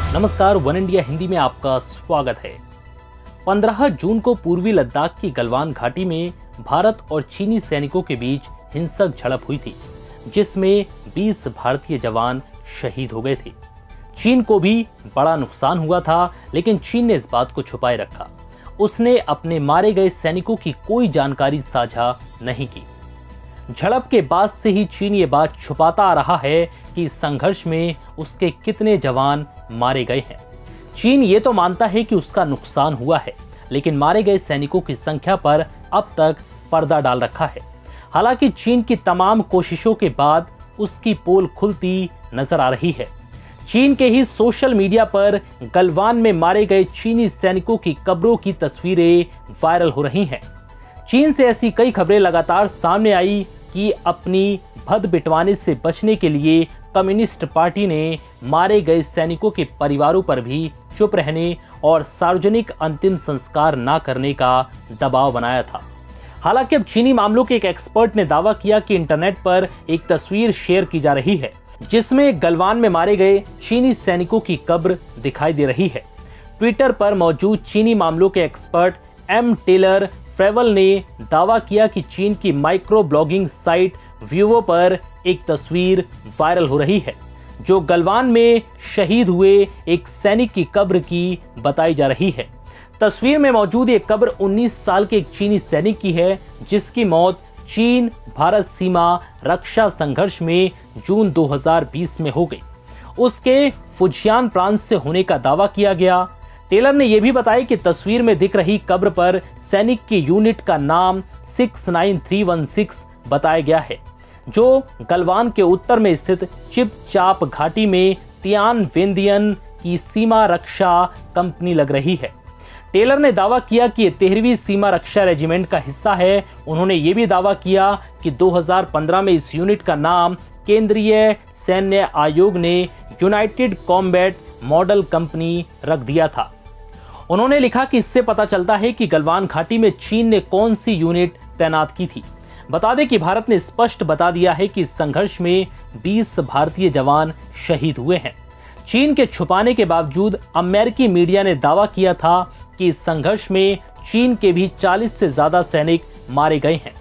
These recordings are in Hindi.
नमस्कार, वन इंडिया हिंदी में आपका स्वागत है। 15 जून को पूर्वी लद्दाख की गलवान घाटी में भारत और चीनी सैनिकों के बीच हिंसक झड़प हुई थी, जिसमें 20 भारतीय जवान शहीद हो गए थे। चीन को भी बड़ा नुकसान हुआ था, लेकिन चीन ने इस बात को छुपाए रखा। उसने अपने मारे गए सैनिकों की कोई जानकारी साझा नहीं की। झड़प के बाद से ही चीन ये बात छुपाता आ रहा है कि इस संघर्ष में उसके कितने जवान मारे गए हैं। चीन ये तो मानता है कि उसका नुकसान हुआ है, लेकिन मारे गए सैनिकों की संख्या पर अब तक पर्दा डाल रखा है। हालांकि चीन की तमाम कोशिशों के बाद उसकी पोल खुलती नजर आ रही है। चीन के ही सोशल मीडिया पर गलवान में मारे गए चीनी सैनिकों की कब्रों की तस्वीरें वायरल हो रही हैं। चीन से ऐसी कई खबरें लगातार सामने आई कि अपनी भद बिटवाने से बचने के लिए कम्युनिस्ट पार्टी ने मारे गए सैनिकों के परिवारों पर भी चुप रहने और सार्वजनिक अंतिम संस्कार न करने का दबाव बनाया था। हालांकि अब चीनी मामलों के एक एक्सपर्ट ने दावा किया कि इंटरनेट पर एक तस्वीर शेयर की जा रही है, जिसमें गलवान में मारे गए चीनी सैनिकों की कब्र दिखाई दे रही है। ट्विटर पर मौजूद चीनी मामलों के एक्सपर्ट एम टेलर फ्रेवल ने दावा किया कि चीन की माइक्रो ब्लॉगिंग साइट व्यूवो पर एक तस्वीर वायरल हो रही है, जो गलवान में शहीद हुए एक सैनिक की कब्र की बताई जा रही है। तस्वीर में मौजूद ये कब्र 19 साल के एक चीनी सैनिक की है, जिसकी मौत चीन भारत सीमा रक्षा संघर्ष में जून 2020 में हो गई। उसके फुजियान प्रांत से होने का दावा किया गया। टेलर ने यह भी बताया कि तस्वीर में दिख रही कब्र पर सैनिक की यूनिट का नाम 69316 बताया गया है, जो गलवान के उत्तर में स्थित चिपचाप घाटी में तियान वेंदियन की सीमा रक्षा कंपनी लग रही है। टेलर ने दावा किया कि ये 13वीं सीमा रक्षा रेजिमेंट का हिस्सा है। उन्होंने ये भी दावा किया कि 2015 में इस यूनिट का नाम केंद्रीय सैन्य आयोग ने यूनाइटेड कॉम्बैट मॉडल कंपनी रख दिया था। उन्होंने लिखा कि इससे पता चलता है कि गलवान घाटी में चीन ने कौन सी यूनिट तैनात की थी। बता दें कि भारत ने स्पष्ट बता दिया है कि इस संघर्ष में 20 भारतीय जवान शहीद हुए हैं। चीन के छुपाने के बावजूद अमेरिकी मीडिया ने दावा किया था कि इस संघर्ष में चीन के भी 40 से ज्यादा सैनिक मारे गए हैं।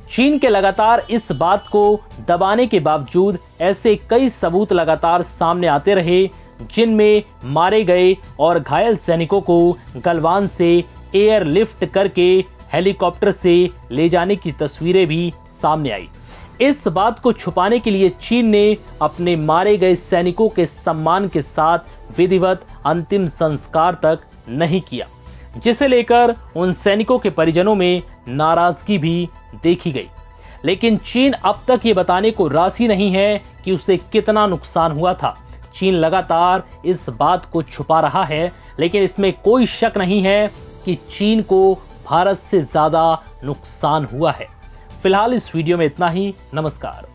चीन के लगातार इस बात को दबाने के बावजूद ऐसे कई सबूत लगातार सामने आते रहे, जिनमें मारे गए और घायल सैनिकों को गलवान से एयरलिफ्ट करके हेलीकॉप्टर से ले जाने की तस्वीरें भी सामने आई। इस बात को छुपाने के लिए चीन ने अपने मारे गए सैनिकों के सम्मान के साथ विधिवत अंतिम संस्कार तक नहीं किया, जिसे लेकर उन सैनिकों के परिजनों में नाराजगी भी देखी गई। लेकिन चीन अब तक ये बताने को राजी नहीं है कि उसे कितना नुकसान हुआ था। चीन लगातार इस बात को छुपा रहा है, लेकिन इसमें कोई शक नहीं है कि चीन को भारत से ज्यादा नुकसान हुआ है। फिलहाल इस वीडियो में इतना ही। नमस्कार।